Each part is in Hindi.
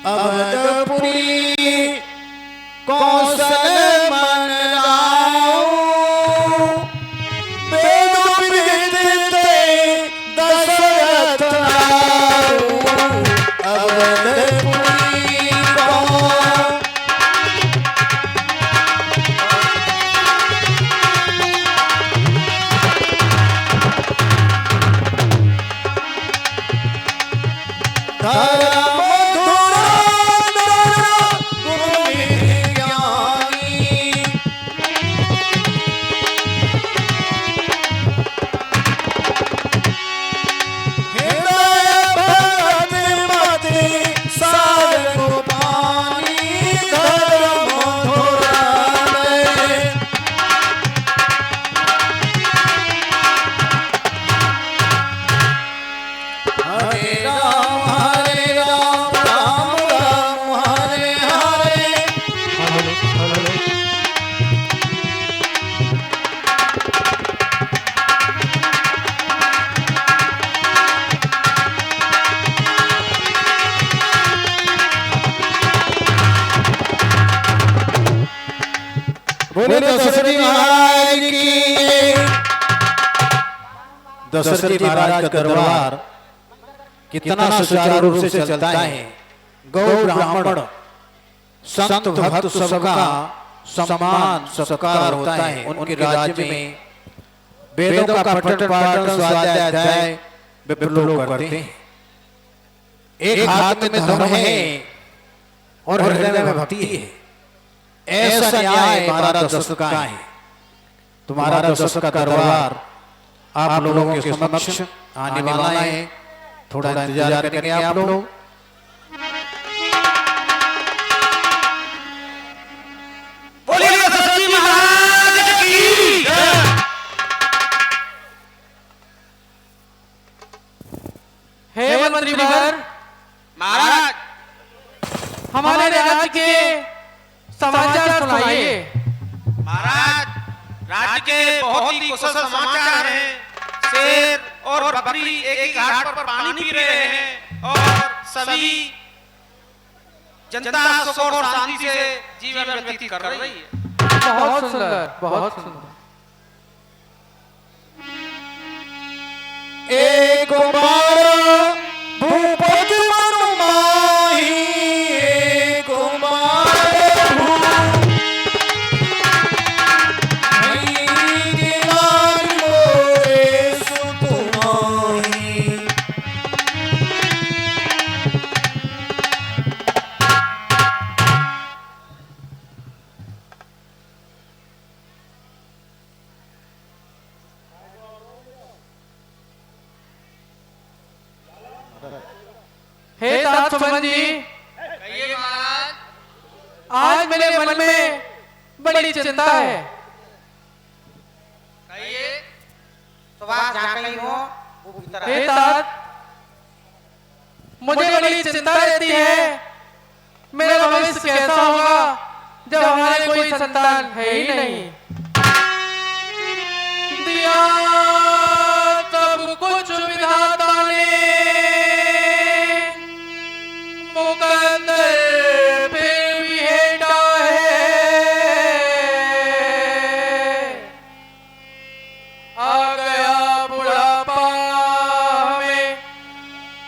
अवधपुरी कौशल मन राऊ वेद विदिते दशरथ राऊ अवधपुरी धर्म बोले दशरथ महाराज की। दशरथ महाराज का दरबार कितना सुचारू रूप से चलता है। गौ ब्राह्मण संत भक्त सबका सम्मान सत्कार होता है। उनके राज्य में वेदों का पठन पाठन स्वाध्याय अध्याय लोग करते हैं। एक हाथ में धर्म है और हृदय में भक्ति है। ऐसा न्याय हमारा दशरथ का है। तुम्हारा दशरथ का दरबार आप लोगों के समक्ष आने वाला है। थोड़ा इंतजार करेंगे आप लोग। बोलिए दशरथ जी महाराज की। हे मंत्रीवर महाराज हमारे राज्य के समाचार सुनाइए। महाराज राज्य के बहुत ही कुशल समाचार हैं। शेर और बकरी एक ही घाट पर पानी पी रहे हैं और सभी जनता सुख और शांति से जीवन व्यतीत कर रही है। बहुत सुंदर, बहुत सुंदर। एक बार भूपति मन माही एक बार हे तात सुमन जी, कहिए महाराज। आज मेरे मन में बड़ी चिंता है। कहिए। सुबह जहाँ कहीं हो वो भीतर हे तात, मुझे बड़ी चिंता रहती है मेरा भविष्य कैसा होगा जब हमारे कोई संतान है ही नहीं। दिया सब कुछ विधाता ने, मुकद्दर फिर भी हेठा है। आ गया बुढ़ापा हमें,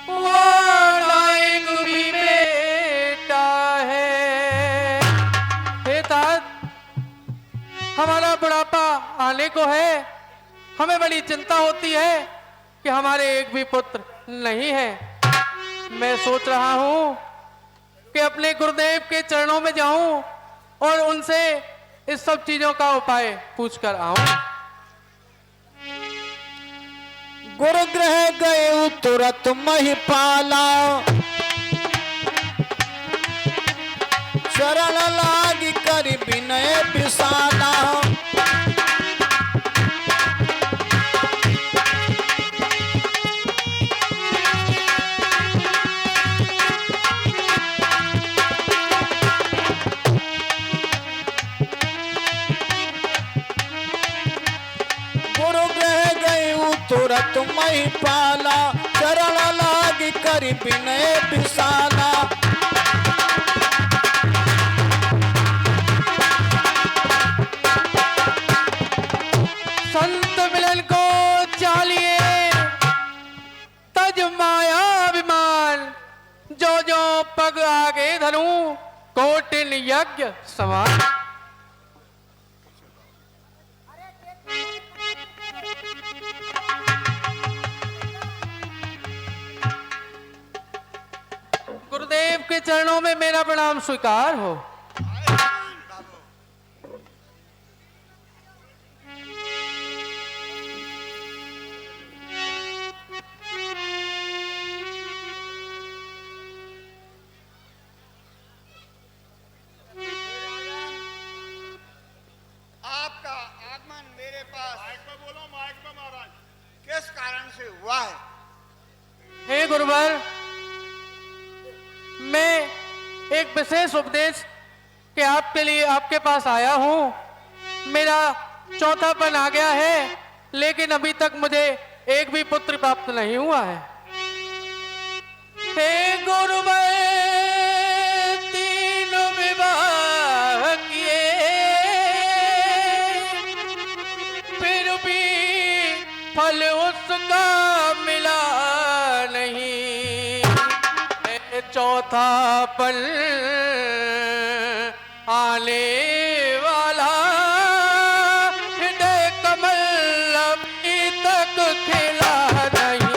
वाणाएक भी बेटा है। हे तात, हमारा बुढ़ापा आने को है। हमें बड़ी चिंता होती है कि हमारे एक भी पुत्र नहीं है। मैं सोच रहा हूं कि अपने गुरुदेव के चरणों में जाऊं और उनसे इस सब चीजों का उपाय पूछकर आऊं। गुरुगृह गए तुरंत महिपाला, शरण लागी कर विनय विशाला। तुरंत महिपाला, शरण लागी कर विनय विशाला। पग आगे धरूं कोटिन यज्ञ समान। गुरुदेव के चरणों में मेरा प्रणाम स्वीकार हो। आपका आगमन मेरे पास माइक में महाराज किस कारण से हुआ है? हे गुरुवर, मैं एक विशेष उपदेश के आपके लिए आपके पास आया हूं। मेरा चौथापन आ गया है, लेकिन अभी तक मुझे एक भी पुत्र प्राप्त नहीं हुआ है। हे गुरुवर, 3 विवाह किए फिर भी फल उसका मिला नहीं। चौथा पल आने वाला हृदय कमल अभी तक खिला नहीं।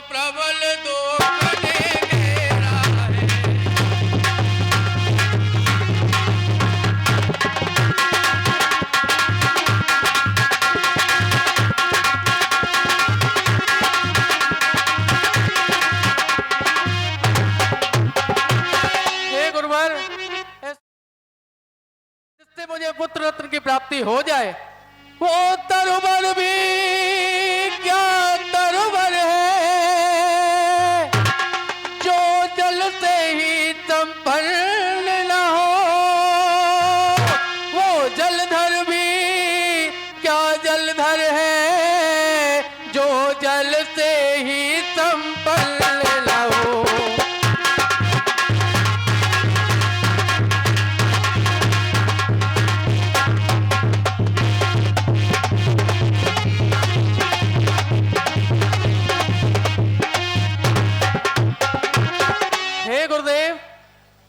प्रबल दुख ने घेरा है। हे गुरुवर, जिससे मुझे पुत्र रत्न की प्राप्ति हो जाए, वो तरुवर भी क्या तरुवर है जो जल से ही संपन्न न हो। वो जलधर भी क्या जलधर है जो जल से ही संपन्न न हो।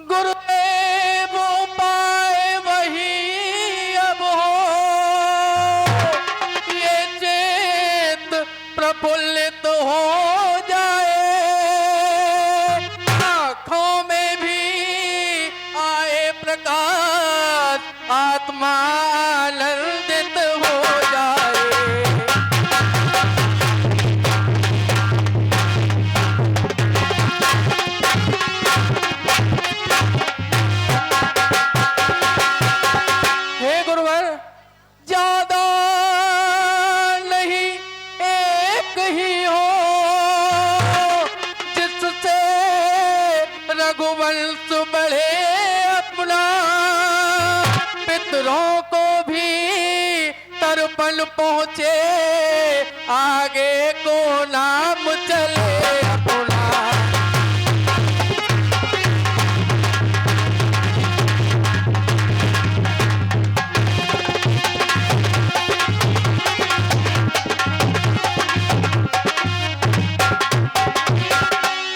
गुरुदेव उपाय वही अब हो, ये चेत प्रफुल्लित हो जाए। आँखों में भी आए प्रकाश, आत्मा आनंदित हो जाए। रघुवंश बढ़े अपना, पितरों को भी तर्पण पहुँचे, आगे को नाम चले अपना।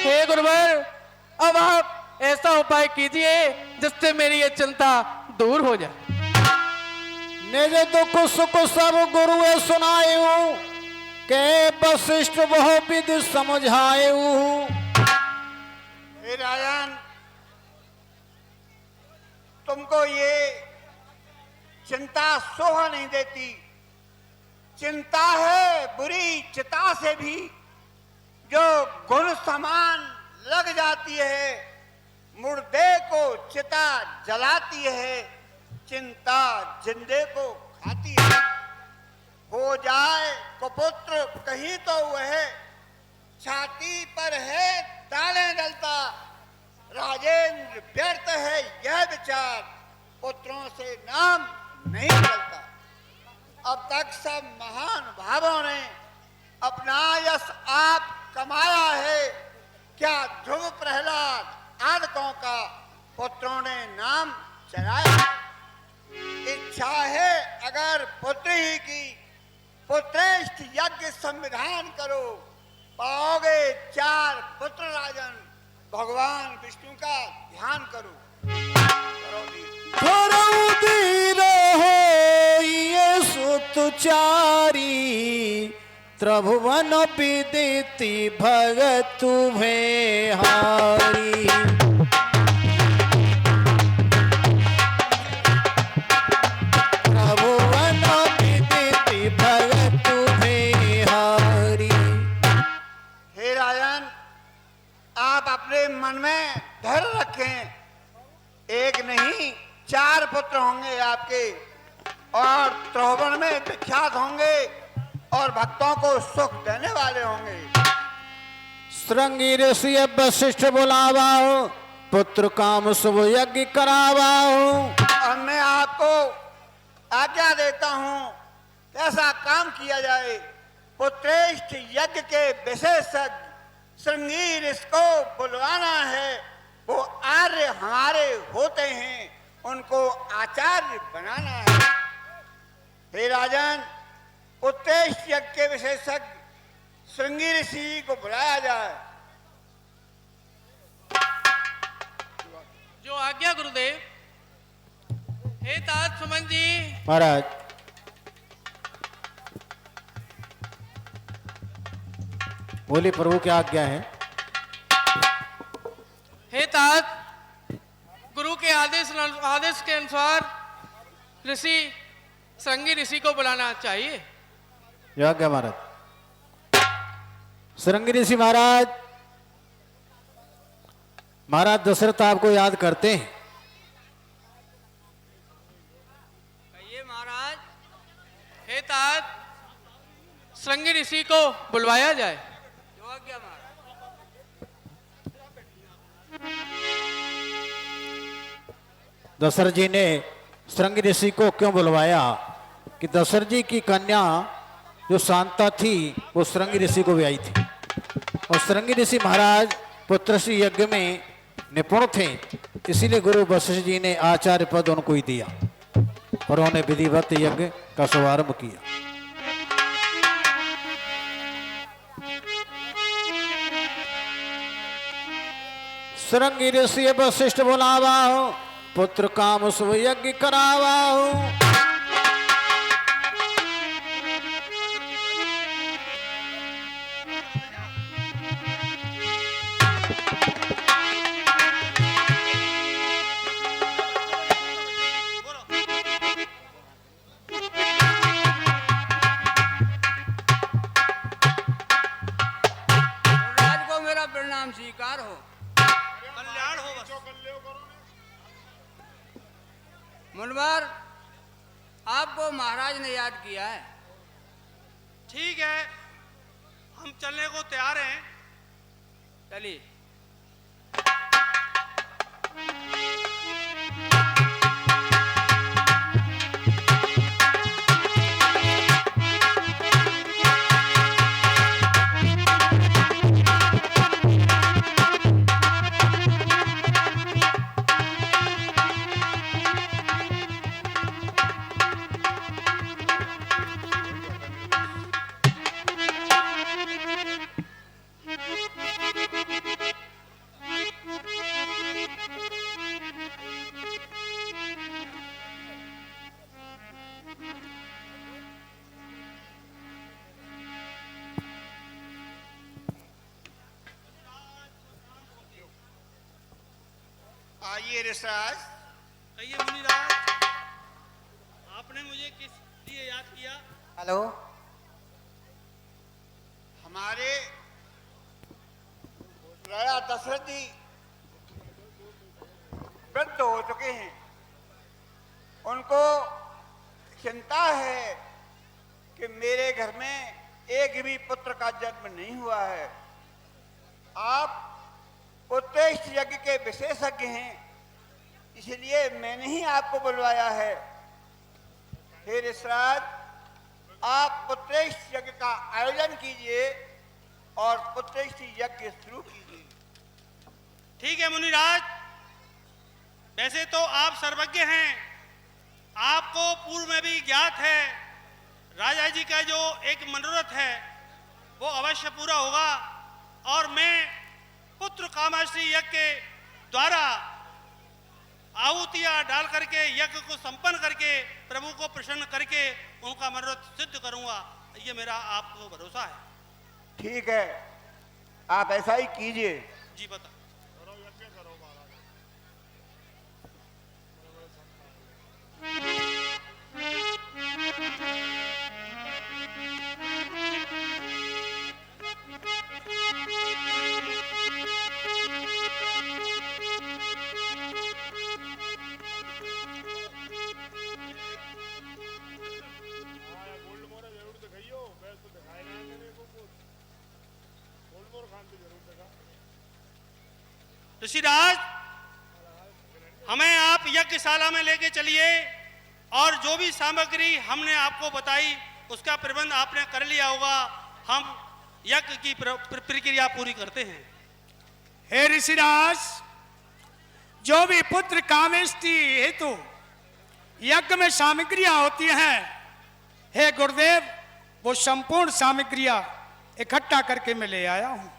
हे गुरुवर, अब आप ऐसा उपाय कीजिए जिससे मेरी ये चिंता दूर हो जाए। निज दुख सुख सब गुरुए सुनायु, के वशिष्ठ बहु विधि समझायु। हे राजन, तुमको ये चिंता शोभा नहीं देती। चिंता है बुरी चिता से भी, जो गुण समान लग जाती है, मुर्दे को चिता जलाती है, चिंता जिंदे को खाती है। हो जाए कुपुत्र कहीं तो वह छाती पर है ताले डलता, राजेंद्र व्यर्थ है यह विचार, पुत्रों से नाम नहीं चलता। अब तक सब महान भावों ने अपना यश आप कमाया है, क्या ध्रुव प्रहलाद आदकों का पुत्रों ने नाम चलाया। इच्छा है अगर पुत्र ही की, पुत्रेष्ठ यज्ञ संविधान करो, पाओगे 4 पुत्र राजन, भगवान विष्णु का ध्यान करो। ये सुतचारी त्रिभुवन विदिति भगत हारी। त्रिभुवन विदिति भगत हारी। हे राजन, आप अपने मन में धैर्य रखें, एक नहीं 4 पुत्र होंगे आपके, और त्रिभुवन में विख्यात होंगे और भक्तों को सुख देने वाले होंगे। श्रृंगी ऋषि वशिष्ठ बुलावाओ, पुत्र काम शुभ यज्ञ करावाओ। और मैं आपको आज्ञा देता हूँ ऐसा काम किया जाए। पुत्रेष्ठ यज्ञ के विशेषज्ञ श्रृंगी ऋषि को बुलवाना है, वो आर्य हमारे होते हैं, उनको आचार्य बनाना है। हे राजन, पुत्रेष्ठ यज्ञ के विशेषज्ञ श्रृंगी ऋषि को बुलाया जाए। जो आज्ञा गुरुदेव। हे तात सुमन जी। महाराज, बोली प्रभु क्या आज्ञा है। हे तात, गुरु के आदेश के अनुसार ऋषि श्रृंगी ऋषि को बुलाना चाहिए। जो आज्ञा महाराज। श्रृंगी ऋषि महाराज, महाराज दशरथ आपको याद करते हैं। कहिए महाराज। हे तात, श्रृंगी ऋषि को बुलवाया जाए। जो आज्ञा महाराज। दशरथ जी ने श्रृंगी ऋषि को क्यों बुलवाया कि दशरथ जी की कन्या जो शांता थी वो श्रृंगी ऋषि को ब्याई थी, और श्रृंगी ऋषि महाराज पुत्रश्री यज्ञ में निपुण थे, इसीलिए गुरु वशिष्ठ जी ने आचार्य पद उनको ही दिया और उन्होंने विधिवत यज्ञ का शुभारंभ किया। श्रृंगी ऋषि वशिष्ठ बुलावाओ, पुत्र काम शुभ यज्ञ करावाओ। राज को मेरा प्रणाम स्वीकार हो। कल्याण हो बस। मुनवर, आपको महाराज ने याद किया है। ठीक है, हम चलने को तैयार हैं। चलिए। आइए ऋषराज। कहिए मुनिराज, आपने मुझे किस लिए याद किया? हेलो, हमारे राजा दशरथ जी वृद्ध हो चुके हैं, उनको चिंता है कि मेरे घर में एक भी पुत्र का जन्म नहीं हुआ है, के विशेषज्ञ हैं, इसलिए मैंने ही आपको बुलवाया है। हे ऋषराज, आप पुत्रेष्ट यज्ञ का आयोजन कीजिए और पुत्रेष्ट यज्ञ शुरू कीजिए। ठीक है मुनिराज, वैसे तो आप सर्वज्ञ हैं, आपको पूर्व में भी ज्ञात है राजा जी का जो एक मनोरथ है वो अवश्य पूरा होगा और मैं पुत्र कामाश्री यज्ञ के द्वारा आहुतियां डाल करके यज्ञ को संपन्न करके प्रभु को प्रसन्न करके उनका मनोरथ सिद्ध करूंगा, ये मेरा आपको भरोसा है। ठीक है, आप ऐसा ही कीजिए। जी बता। ऋषिराज, हमें आप यज्ञशाला में लेके चलिए और जो भी सामग्री हमने आपको बताई उसका प्रबंध आपने कर लिया होगा। हम यज्ञ की प्रक्रिया पूरी करते हैं। हे ऋषिराज, जो भी पुत्र कामेष्टि हेतु यज्ञ में सामग्रियां होती हैं, हे गुरुदेव, वो संपूर्ण सामग्रियां इकट्ठा करके मैं ले आया हूं।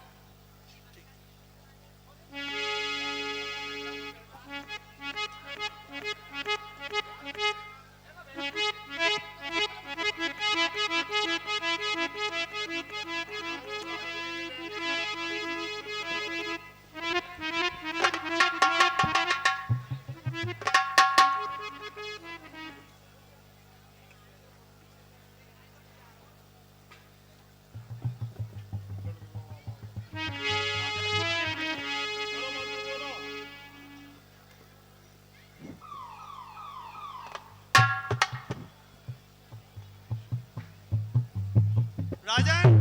राजन,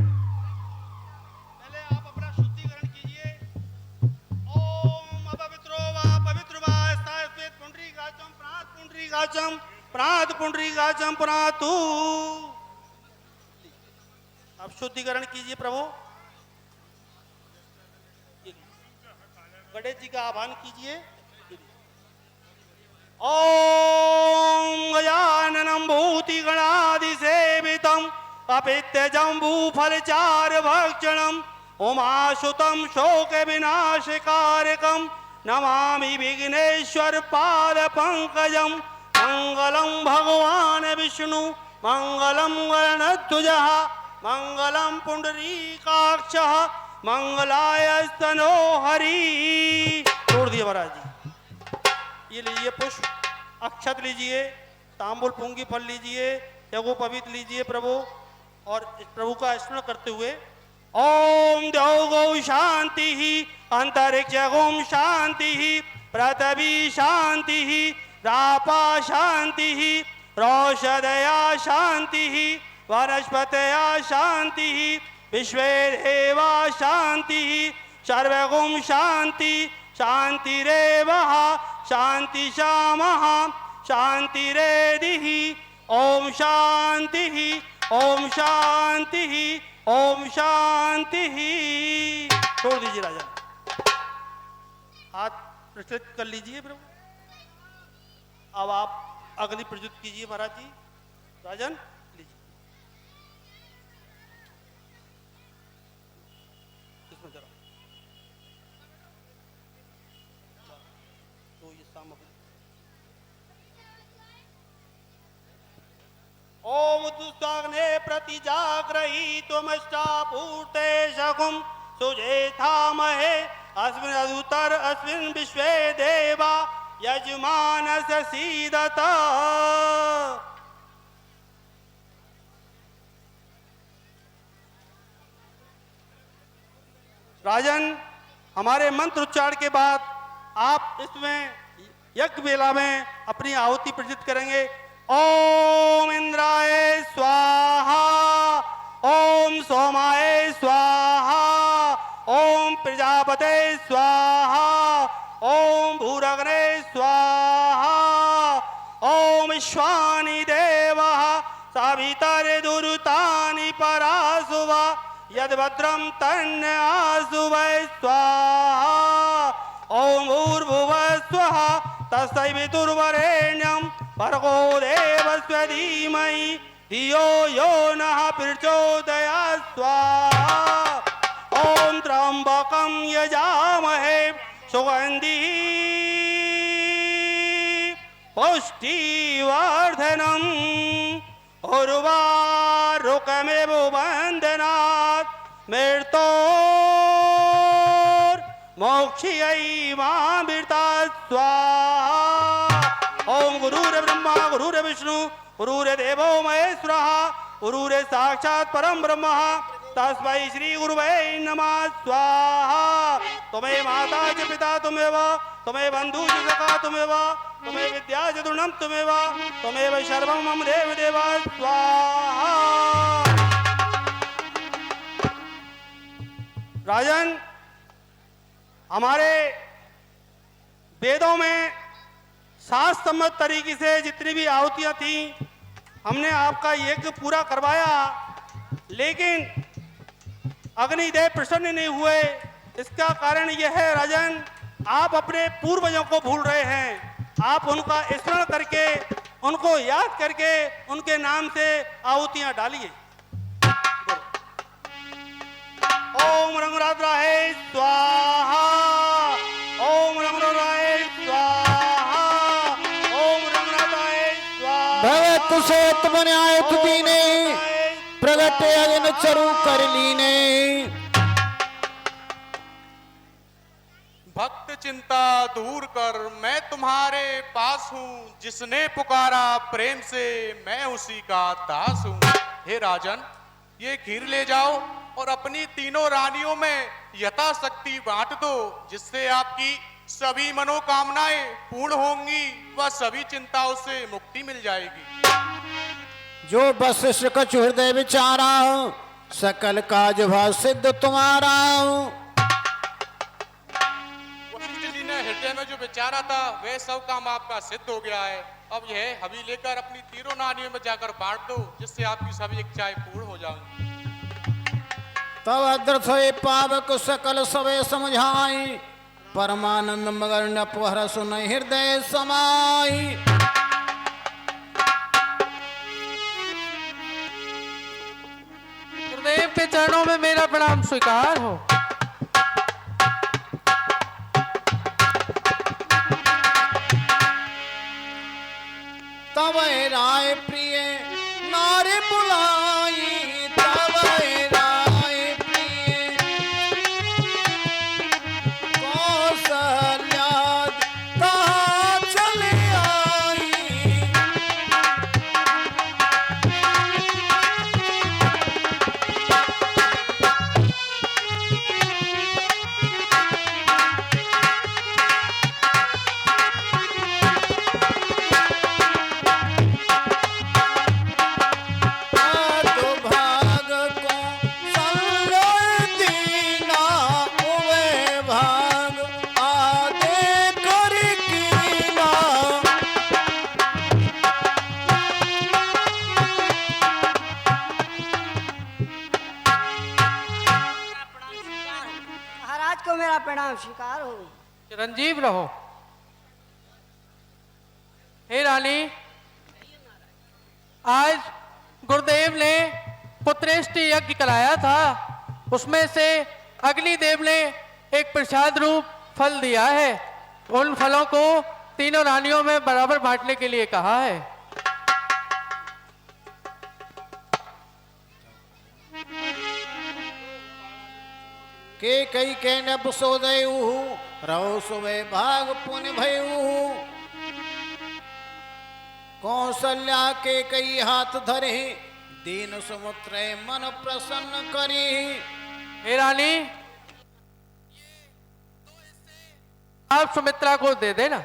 पहले आप अपना शुद्धिकरण कीजिए। ओम अपवित्रो वा पवित्र वा स्थायित्वेत पुंडरीकाचम प्रात पुंडरीकाचम प्रात पुंडरीकाचम प्रातु। आप शुद्धिकरण कीजिए प्रभु। गणेश जी का आह्वान कीजिए। ओम गजाननं भूति गणादि सेवितम अपित्य जम्बू फलचार भक्षणम उमासुतम शोक विनाशकारकम नमामि विघ्नेश्वर पाद पंकजम। मंगलम भगवान विष्णु मंगलम गणध्वजः मंगलम पुंडरीकाक्षः मंगलाय स्तनो हरि। छोड़ दिए महाराज जी। ये लीजिए पुष्प, अक्षत लीजिए, तांबुल पुंगी फल लीजिए, यज्ञोपवीत लीजिए प्रभु, और इस प्रभु का स्मरण करते हुए ओम द्यौ गौ शांति ही अंतरिक्ष गोम शांति ही पृथ्वी शांति ही रापा शांति ही रौषधया शांति ही वनस्पतया शांति ही विश्वेदेवा शांति ही सर्वगुम शांति शांतिरेवः शांति शामः शांतिरेदिः। ओम शांति ही ओम शांति ही ओम शांति ही। छोड़ दीजिए राजन, हाथ प्रचलित कर लीजिए प्रभु। अब आप अग्नि प्रज्वलित कीजिए महाराज जी। राजन लीजिए, इसमें जरा तो ये सामग्री। ओम दुस्ताग्ने प्रति जाग्रही तुमष्टापूर्ते शकुम सुजेथामहे अस्मिन् अदुतर अस्मिन् विश्वे देवा यजमानस्य सीदत। राजन, हमारे मंत्र उच्चारण के बाद आप इसमें यज्ञ बेला में अपनी आहुति प्रज्वलित करेंगे। ओम इंद्राय स्वाहा ओम सोमाय स्वाहा ओम प्रजापते स्वाहा ओम भूरग्ने स्वाहा ओम विश्वानि देवः सावितरे दुरुतानि परासुवा यद्भद्रं तन्यासुवै स्वाहा ओम भूर्भुवः स्वः तस्मै विदुर्वरेण्यं भर्गो देवस्य धीमहि धियो यो नः प्रचोदयात् स्वाहा ओम त्र्यंबकं यजामहे सुगन्धिः पुष्टिवर्धनम् उर्वारुकमेव बन्धनात् मृत्योर्मोक्ष्यै मामृतात् स्वाहा ओम गुरुर्ब्रह्मा गुरुर्विष्णु गुरुर्देवो महेश्वरः गुरुर् साक्षात् परम ब्रह्म तस्मै श्री गुरुवे नमः स्वाहा तुम्हें माता च पिता तुमेव तुम्हें बंधु च सखा तुमेव तुम्हें विद्या च तृणं तुमेव तुमेव सर्वं मम देव देव स्वाहा। राजन, हमारे वेदों में शास्त्रमत तरीके से जितनी भी आहुतियां थी हमने आपका यज्ञ पूरा करवाया, लेकिन अग्निदेव प्रसन्न नहीं हुए। इसका कारण यह है राजन, आप अपने पूर्वजों को भूल रहे हैं। आप उनका स्मरण करके, उनको याद करके उनके नाम से आहुतियां डालिए। ओम रंगराज स्वाहा ओम रंगराज स्वाहा ओम रंगराज स्वाहा भगत से तुमन्याय तुदीने प्रगटे अगन चरु कर लीने। भक्त चिंता दूर कर, मैं तुम्हारे पास हूँ। जिसने पुकारा प्रेम से, मैं उसी का दास हूँ। हे राजन, ये खीर ले जाओ और अपनी तीनों रानियों में यथाशक्ति बांट दो, जिससे आपकी सभी मनोकामनाएं पूर्ण होंगी व सभी चिंताओं से मुक्ति मिल जाएगी। जो वशिष्ठ कछु हृदय विचारा, सकल काज भाव सिद्ध तुम्हारा। वशिष्ठ जी ने हृदय में जो विचारा था वह सब काम आपका सिद्ध हो गया है। अब यह हवि लेकर अपनी तीनों नानियों में जाकर बांट दो, जिससे आपकी सभी इच्छाएं पूर्ण हो जाएंगी। तब अदृथ पावक सकल सवे समझाई, परमानंद मगर न पहर सुन हृदय समाई। गुरुदेव के चरणों में मेरा प्रणाम स्वीकार हो। तब राय प्रिय नारे बुलाई, तब राय प्रिय कौशल्या कहाँ चले आई। प्रणाम स्वीकार हो। चिरंजीव रहो। हे रानी, आज गुरुदेव ने पुत्रेष्टि यज्ञ कराया था, उसमें से अग्निदेव ने एक प्रसाद रूप फल दिया है। उन फलों को तीनों रानियों में बराबर बांटने के लिए कहा है। के कई के न पुसोदयु, रहो सुबह भाग पुण्य भयु। कौशल्या के कई हाथ धरे, दीन सुमुत्र मन प्रसन्न करी। हे रानी, आप सुमित्रा को दे देना।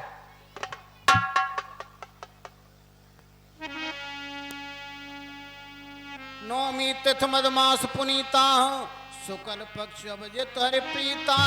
नौमी तिथ मदमास पुनीता, शुक्ल पक्ष अभिजित हरि प्रीता।